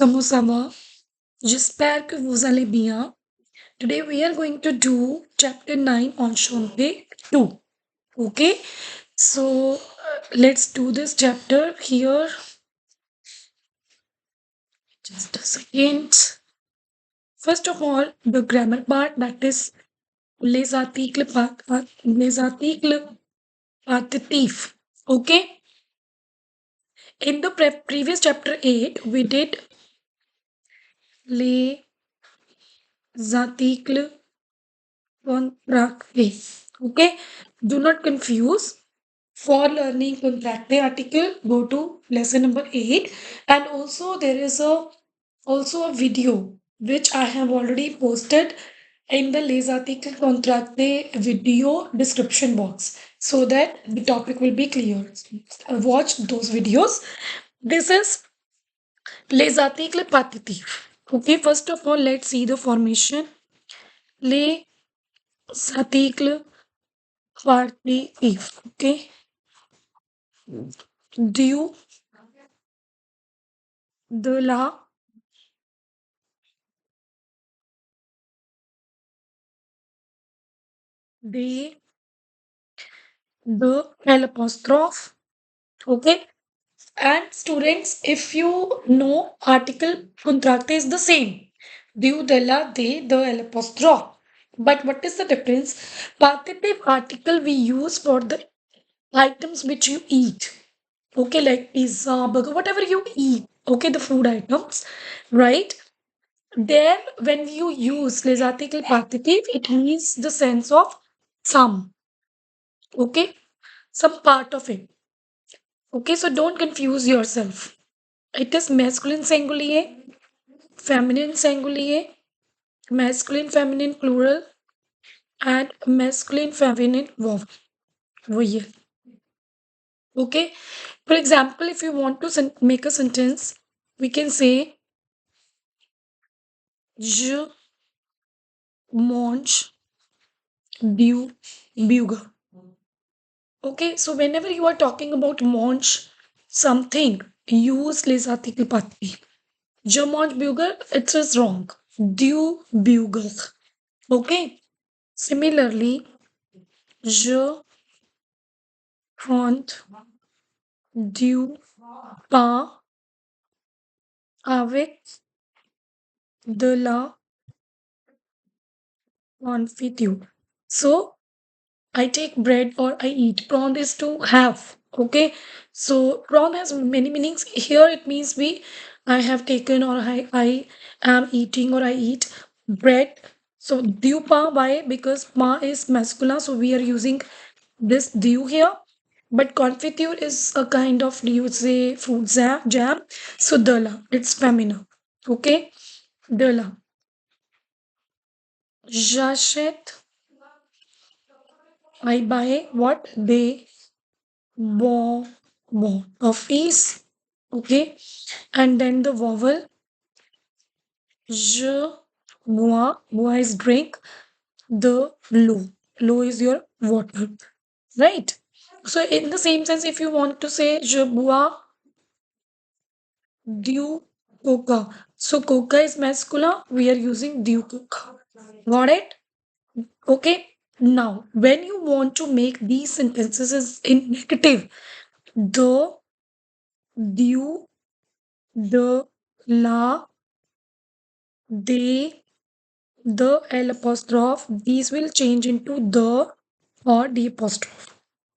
Comment ça va? J'espère que vous allez bien. Today we are going to do chapter 9 on Shonte 2. Okay, so let's do this chapter here. Just a second. First of all, the grammar part, that is les articles les articles partitifs. Okay, in the previous chapter 8, we did les articles contractés. Okay, do not confuse. For learning contracte article, go to lesson number 8. And also there is a video which I have already posted in the Les Articles Contracte video description box so that the topic will be clear. Watch those videos. This is Les Articles Partitifs. Okay, first of all, let's see the formation. Les Articles Partitifs. Okay, due de la de the L apostrophe. Okay. And students, if you know article contracte is the same. Due della de the L apostrophe. But what is the difference? Partitive article we use for the items which you eat. Okay, like pizza, burger, whatever you eat. Okay, the food items, right? There, when you use les articles partitive, it means the sense of some. Okay, some part of it. Okay, so don't confuse yourself. It is masculine singulier, feminine singulier, masculine feminine plural, and masculine feminine voyelle. Okay, for example, if you want to make a sentence, we can say Je mange du burger. Okay, so whenever you are talking about mange something, use les articles participe. Je mange burger, it is wrong. Du burger. Okay. Similarly, je prends du pain avec de la confiture. So I take bread or I eat. Prawn is to have. Okay. So prawn has many meanings. Here it means I have taken or I am eating or I eat bread. So du pain, why? Because pain is masculine. So we are using this du here. But confiture is a kind of, you say, fruit jam. So dala, it's feminine. Okay. Dala. J'achète, I buy what? They office. Okay. And then the vowel. Je bois is drink. The l'eau is your water. Right. So in the same sense, if you want to say je bois du coca. So coca is masculine. We are using du coca. Got it? Okay. Now, when you want to make these sentences in negative, the, du, the, la, they, the L apostrophe, these will change into the or the apostrophe.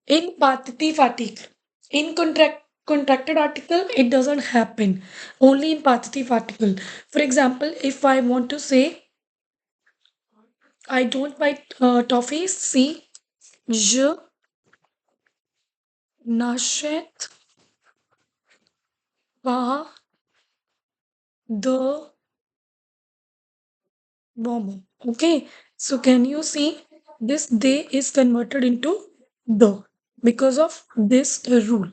In partitive article, in contracted article, it doesn't happen. Only in partitive article. For example, if I want to say I don't buy toffees, see, je n'achète pas de bonbon. Okay, so can you see this they is converted into the because of this rule.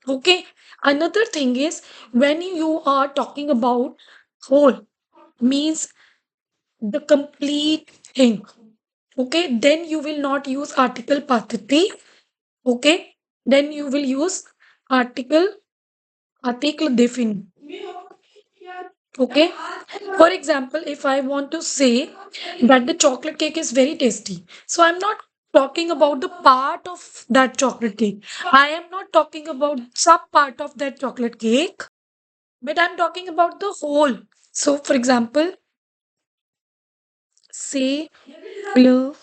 Okay, another thing is when you are talking about whole means the complete thing. Okay, then you will not use article partitive. Okay, then you will use article article defini. Okay. For example, if I want to say that the chocolate cake is very tasty, so I'm not talking about the part of that chocolate cake. I am not talking about some part of that chocolate cake, but I'm talking about the whole. So, for example, say le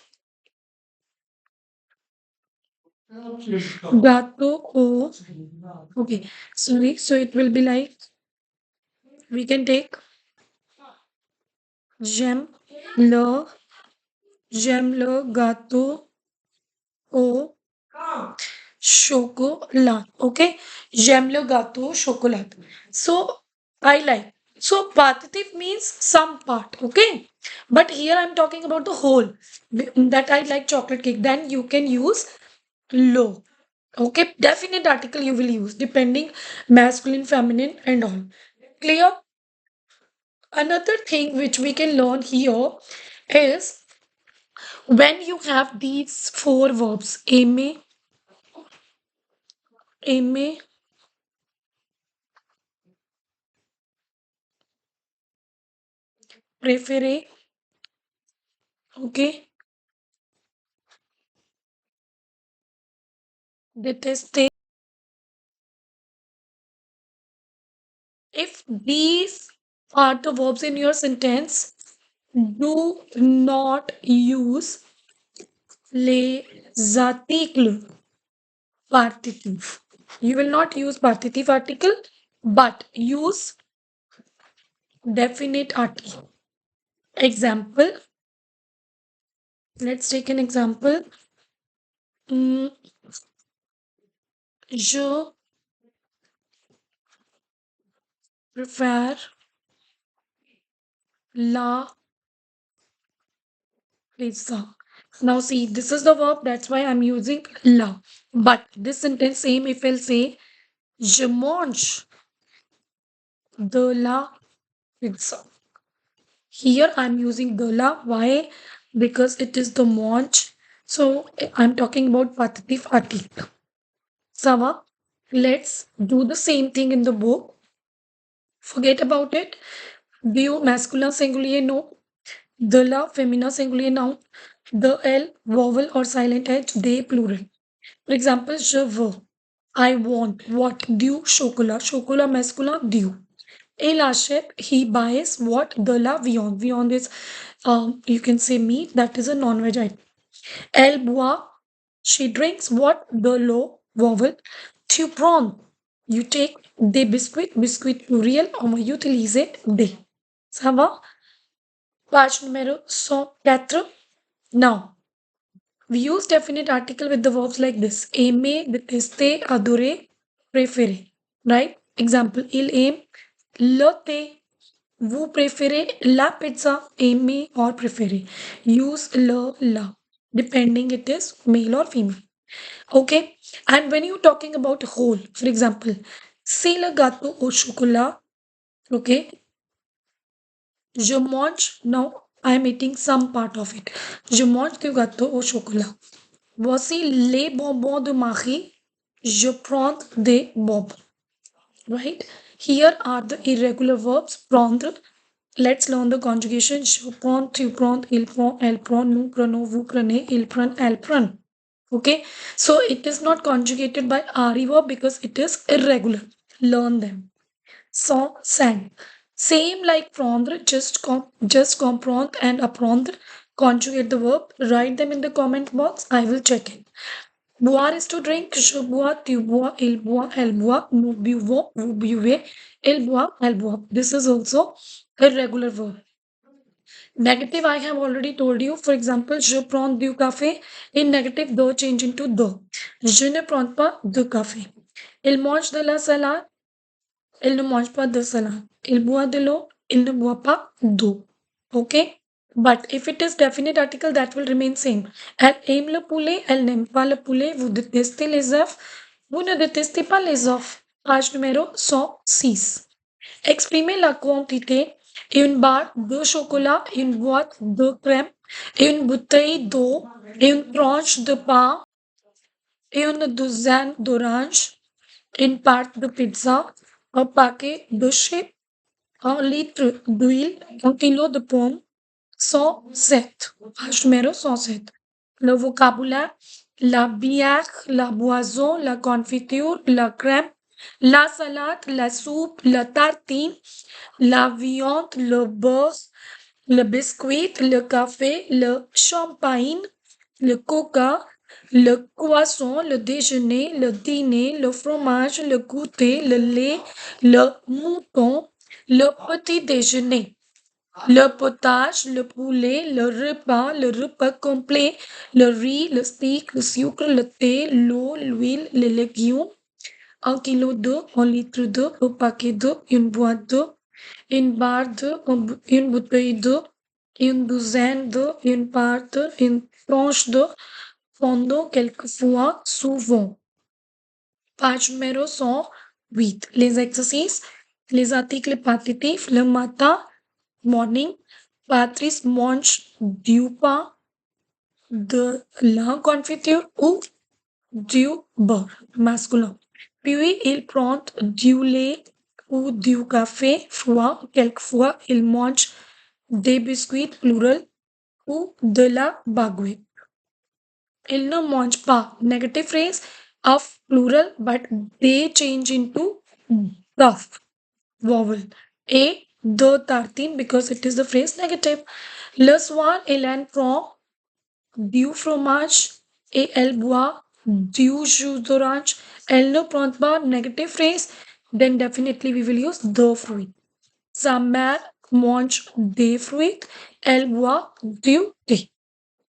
gâteau au. Okay, sorry. So it will be like we can take j'aime le j'aime le gâteau au chocolat. Okay. J'aime le gâteau au chocolat. So I like. So partitive means some part. Okay. But here I'm talking about the whole that I like chocolate cake. Then you can use lo. Okay. Definite article you will use depending masculine, feminine, and all. Clear? Another thing which we can learn here is when you have these four verbs aimer, aimer, préférer, okay, détester. If these are the verbs in your sentence, do not use les articles partitif. You will not use partitive article, but use definite article. Example, let's take an example. Hmm, je préfère la pizza. Now see, this is the verb, that's why I'm using la. But this sentence same if I'll say je mange de la pizza. Here I'm using the la. Why? Because it is the mange. So I'm talking about partitive article. Sama, let's do the same thing in the book. Forget about it. Do masculine singulier no. The la feminine singulier noun. The L vowel or silent H they plural. For example, je veux. I want. What? Du chocolat. Chocolat masculin du. Il achète. He buys what? De la viande. Viande is you can say meat. That is a non-veg item. Elle boit. She drinks what? De l'eau vowel. Tu prends. You take des biscuits. Biscuit pluriel. On va utiliser des. Ça va? Page numéro 104. Now, we use definite article with the verbs like this. Aimer, détester, adorer, préférer. Right? Example, il aime le thé. Vous préférez la pizza, aimer or préférer. Use le, la. Depending it is male or female. Okay? And when you're talking about whole, for example, c'est le gâteau au chocolat. Okay? Je mange, now I'm eating some part of it. Je mange du gâteau au chocolat. Voici les bonbons de Marie. Je prends des bonbons. Right? Here are the irregular verbs. Prendre. Let's learn the conjugation. Je prends, tu prends, il prend, elle prend, nous prenons, vous prenez, il prend, elle prend. Okay? So it is not conjugated by RE verb because it is irregular. Learn them. Sans, sang. Same like prendre, just comprendre and apprendre. Conjugate the verb. Write them in the comment box. I will check it. Boire is to drink. Je bois, tu bois, il boit, elle boit, nous buvons, vous buvez, il boit, elle boit. This is also a regular verb. Negative, I have already told you. For example, je prends du café. In negative, do change into do. Je ne prends pas de café. Il mange de la salade. Il ne mange pas de salade. Il boit de l'eau. Il ne boit pas d'eau. Okay? But if it is definite article, that will remain same. Elle aime le poulet. Elle n'aime pas le poulet. Vous détestez les œufs. Vous ne détestez pas les œufs. Page numéro 106. Exprimez la quantité. Une barre de chocolat, une boîte de crème, une bouteille d'eau, une tranche de pain, une douzaine d'oranges, une part de pizza, un paquet de chips, Un litre d'huile, un kilo de pommes, 107. Page numéro 107. Le vocabulaire, la bière, la boisson, la confiture, la crème, la salade, la soupe, la tartine, la viande, le beurre, le biscuit, le café, le champagne, le coca, le croissant, le déjeuner, le dîner, le fromage, le goûter, le lait, le mouton, le petit déjeuner. Le potage, le poulet, le repas complet, le riz, le steak, le sucre, le thé, l'eau, l'huile, les légumes, un kilo d'eau, un litre d'eau, un paquet d'eau, une boîte d'eau, une barre d'eau, une bouteille d'eau, une douzaine d'eau, une part d'eau, une tranche d'eau, fondant quelquefois, souvent. Page numéro 108. Les exercices, les articles partitifs, le matin, morning, Patrice mange du pain, de la confiture ou du beurre, masculin. Puis il prend du lait ou du café froid. Quelquefois, il mange des biscuits plural ou de la baguette. Il ne mange pas. Negative phrase of plural, but they change into tough vowel. A, the 13 because it is the phrase negative. Le soir, Hélène prend du fromage et elle boit du jus d'orange. Elle ne prend pas negative phrase, then definitely we will use the fruit. Sa mère mange des fruits, elle boit du thé.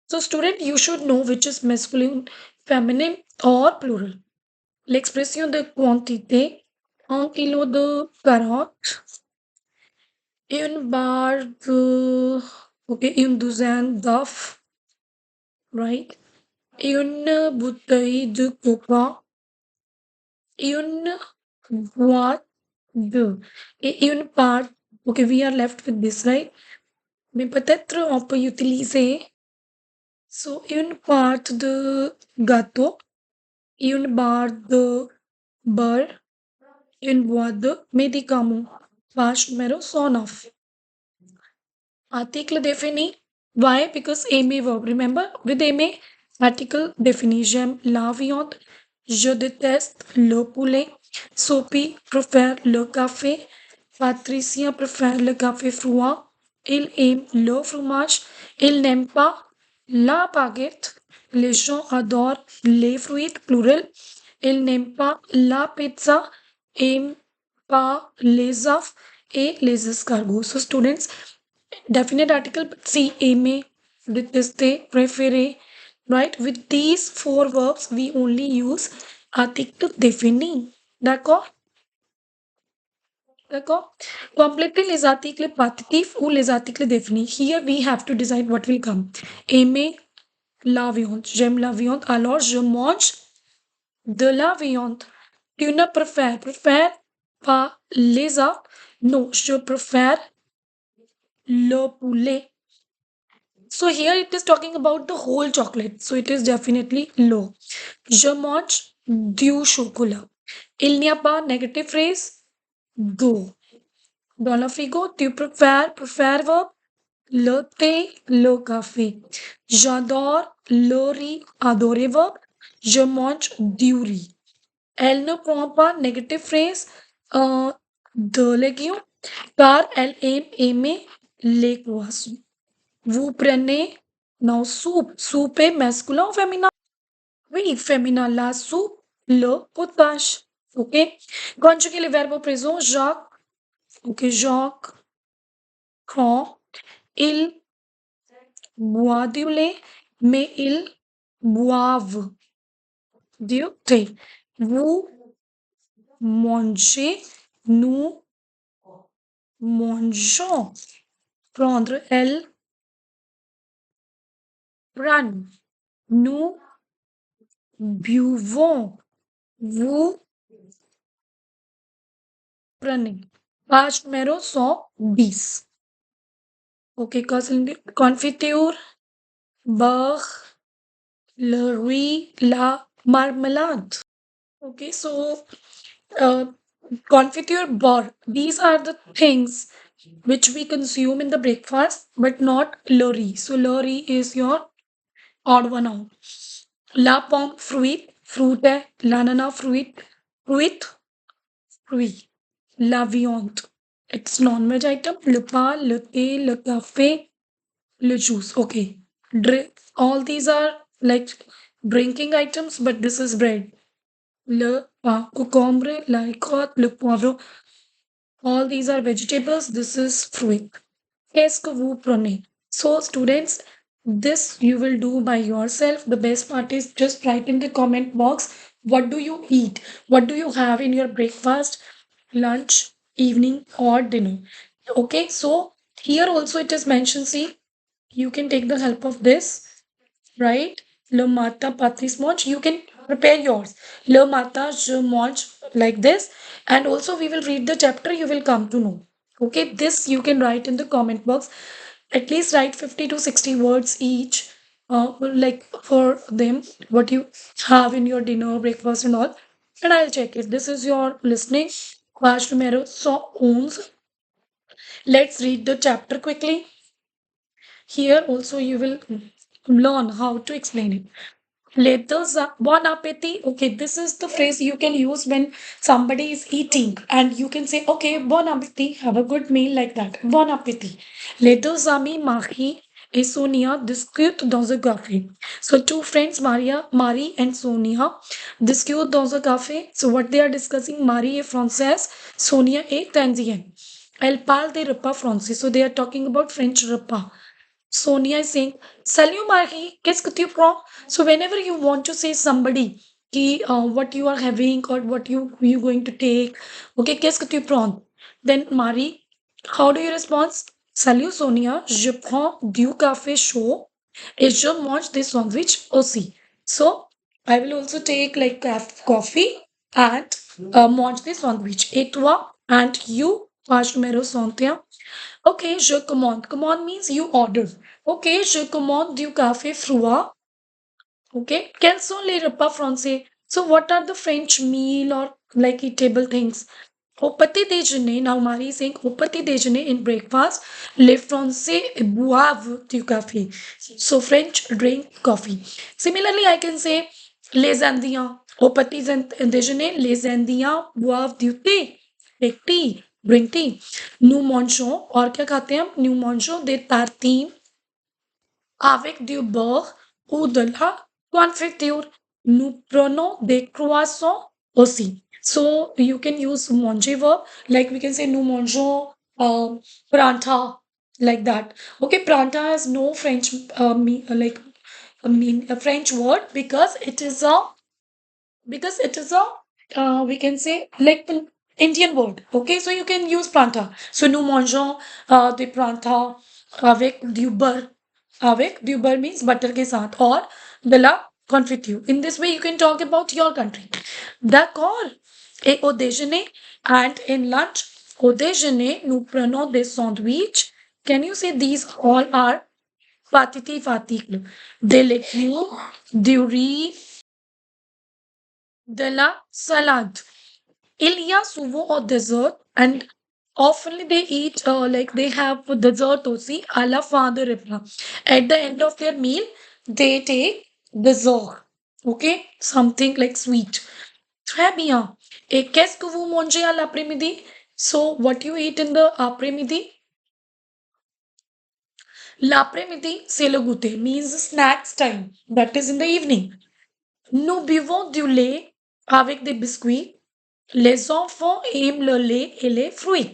So student, you should know which is masculine, feminine or plural. L'expression de quantité, un kilo de carottes, une barre de, okay, une douzaine d'œufs, right? Une bouteille de coca, une boîte de, et une part, okay, we are left with this, right? Mais peut-être on peut utiliser, so, une part de gâteau, une barre de beurre, une boîte de médicaments. Page numéro 109. Article défini. Why? Because aimer verb. Remember, with aimer, article défini. J'aime la viande. Je déteste le poulet. Sophie préfère le café. Patricia préfère le café froid. Il aime le fromage. Il n'aime pas la baguette. Les gens adorent les fruits, plural. Ils n'aiment pas la pizza. Aiment pas les œufs et les escargots. So students, definite article see, aimer, détester, préférer, right? With these four verbs, we only use article défini. D'accord? D'accord? Complétez les articles partitifs ou les articles définis. Here we have to decide what will come. Aimer la viande. J'aime la viande, alors je mange de la viande. Tu ne préfères pas les œufs? Non, je préfère le poulet. So here it is talking about the whole chocolate. So it is definitely low. Je mange du chocolat. Il n'y a pas negative phrase. Do. Dans le frigo, tu préfères verb, le thé, le café. J'adore le riz, adorer verb. Je mange du riz. Elle ne prend pas negative phrase de légumes car elle aime aimer les croissants. Vous prenez non soupe. Soupe est masculin ou féminin? Oui, féminin. La soupe, le potage. OK? Conjuguer le verbe au présent. Jacques. OK, Jacques prend. Il boit du lait, mais ils boivent du thé. Vous mangez, nous mangeons. Prendre, elles prennent. Nous buvons. Vous prenez. Page numéro 110. OK, confiture, beurre, le riz, la marmelade. Okay, so uh, Confiture bar. These are the things which we consume in the breakfast, but not lorry. So lorry is your odd one out. La pomme fruit, fruit है. L'ananas fruit, fruit, fruit. La viande. It's non-veg item. Le pain, le thé, le café, le juice. Okay. All these are like drinking items, but this is bread. Le cucumber, l'aicot, le poivron. All these are vegetables. This is fruit. Qu'est-ce que vous prenez? So, students, this you will do by yourself. The best part is just write in the comment box what do you eat? What do you have in your breakfast, lunch, evening, or dinner? Okay, so here also it is mentioned. See, you can take the help of this, right? Le mata patri sponge. You can prepare yours. Le mata je mange like this. And also we will read the chapter, you will come to know. Okay, this you can write in the comment box. At least write 50 to 60 words each. Like for them, what you have in your dinner, breakfast, and all. And I'll check it. This is your listening. Page numero 111. Let's read the chapter quickly. Here also you will learn how to explain it. Bon appetit. Okay, this is the phrase you can use when somebody is eating and you can say, okay, bon appetit, have a good meal like that. Bon appetit. Les deux amis Marie et Sonia discutent dans un café. So two friends, Marie and Sonia, discutent dans un café. So what they are discussing, Marie est française, Sonia est indienne. Elle parle des repas français. So they are talking about French repas. Sonia is saying, Salut Marie, qu'est-ce que tu prends? So whenever you want to say somebody what you are having or what you going to take, okay, qu'est-ce que tu prends? Then Marie, how do you respond? Salut Sonia, je prends du café chaud et je mange des sandwichs aussi. So I will also take like coffee and mange des sandwichs. Et toi and you, page numéro 101. Okay, je commande. Commande means you order. Okay, je commande du café froid. Okay, quels sont les repas français? So, what are the French meal or like eatable things? Au petit déjeuner, now Mari is saying au petit déjeuner in breakfast, les Français boivent du café. So, French drink coffee. Similarly, I can say les Indiens. Au petit déjeuner, les Indiens boivent du thé. Take tea, drink tea. Nous mangeons, और क्या खाते हैं हम? Nous mangeons des tartines avec du beurre ou de la confiture. Nous prenons des croissants aussi. So you can use manger verb, like we can say nous mangeons pranta, like that. Okay, pranta has no French like a French word because it is a we can say like an Indian word. Okay, so you can use pranta. So nous mangeons des pranta avec du beurre. Avec du beurre means butter के साथ और de la confiture. In this way, you can talk about your country. D'accord. Et au déjeuner and in lunch, au déjeuner, nous prenons des sandwichs. Can you say these all are fatiti fatikle? Des légumes, du riz, de la salade. Il y a souvent au dessert and often they eat like they have dessert aussi à la fin de repas. At the end of their meal, they take dessert. Okay, something like sweet. Très bien. Et qu'est-ce que vous mangez à l'après-midi? So, what you eat in the après-midi? L'après-midi, c'est le goûter, means snacks time. That is in the evening. Nous buvons du lait avec des biscuits. Les enfants aiment le lait et les fruits.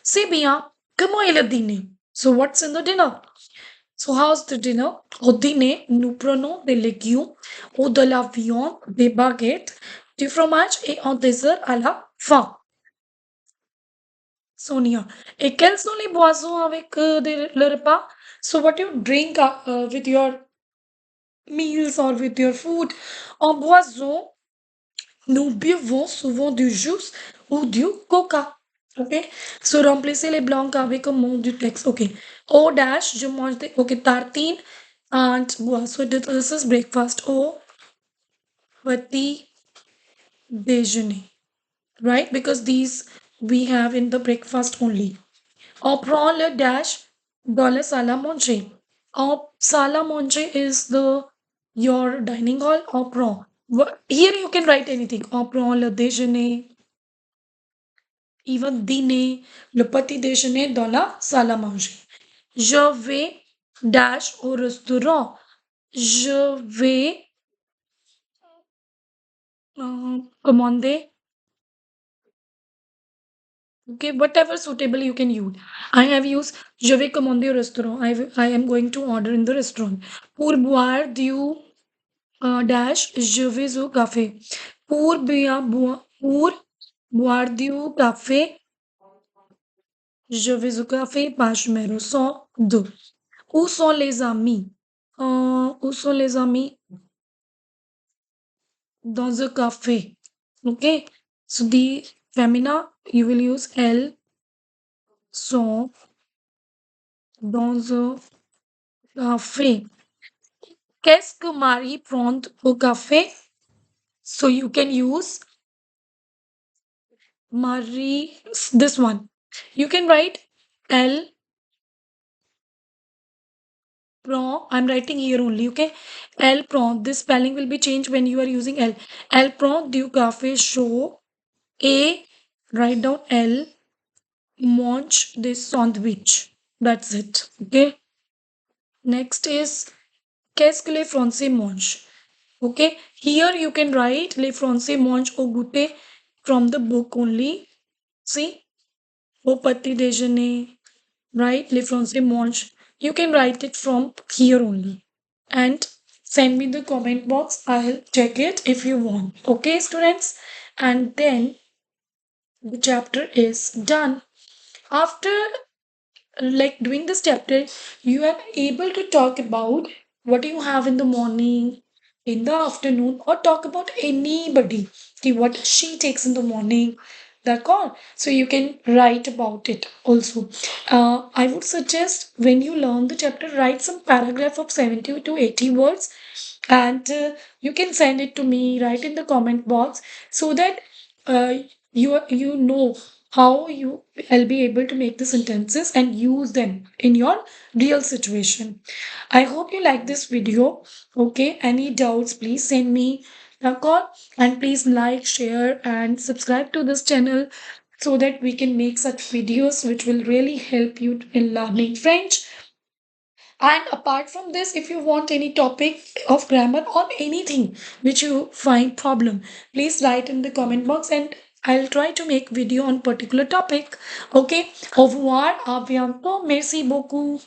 C'est bien. Comment est le dîner? So what's in the dinner? So how's the dinner? Au dîner, nous prenons des légumes ou de la viande, des baguettes, du fromage et un dessert à la fin. Sonia. Et quelles sont les boissons avec le repas? So what you drink with your meals or with your food? En boisson, nous buvons souvent du jus ou du coca. OK? So, remplacez les blancs avec un mot du texte. OK. Au dash, je mange des OK, tartine and bois. So, this is breakfast. Au petit déjeuner. right? Because these we have in the breakfast only. Au prend le dash dans la salle à manger. Salle à manger is the your dining hall. Au prend. Here you can write anything. Au prend le déjeuner, even dîner, le petit déjeuner dans la salle à manger. Je vais dash au restaurant. Je vais commander. Okay, whatever suitable you can use. I have used je vais commander au restaurant. I am going to order in the restaurant. Pour boire du dash, je vais au café. Pour boire du café, je vais au café. Page numéro 102. Où sont les amis? Où sont les amis? Dans un café. Okay. So the femina you will use elles sont dans un café. Qu'est-ce que Marie prend au café? So you can use Marie, this one. You can write elle prend. I'm writing here only, okay? Elle prend. This spelling will be changed when you are using elle. Elle prend du café chaud et write down elle mange this sandwich. That's it, okay? Next is qu'est-ce que les Français mangent? Okay, here you can write les Français mangent au goûter from the book only. See, au petit déjeuner, right? Les Français mangent. You can write it from here only. And send me the comment box. I'll check it if you want. Okay, students? And then the chapter is done. After like doing this chapter, you are able to talk about what you have in the morning, in the afternoon, or talk about anybody, ki what she takes in the morning. That's all. So you can write about it also. I would suggest when you learn the chapter, write some paragraph of 70 to 80 words, and you can send it to me, write in the comment box, so that uh, you know how you I'll be able to make the sentences and use them in your real situation. I hope you like this video. Okay, any doubts, please send me a call, and please like, share, and subscribe to this channel so that we can make such videos which will really help you in learning French. And apart from this, if you want any topic of grammar or anything which you find problem, please write in the comment box and I'll try to make video on particular topic. Okay. Au revoir. À bientôt. Merci beaucoup.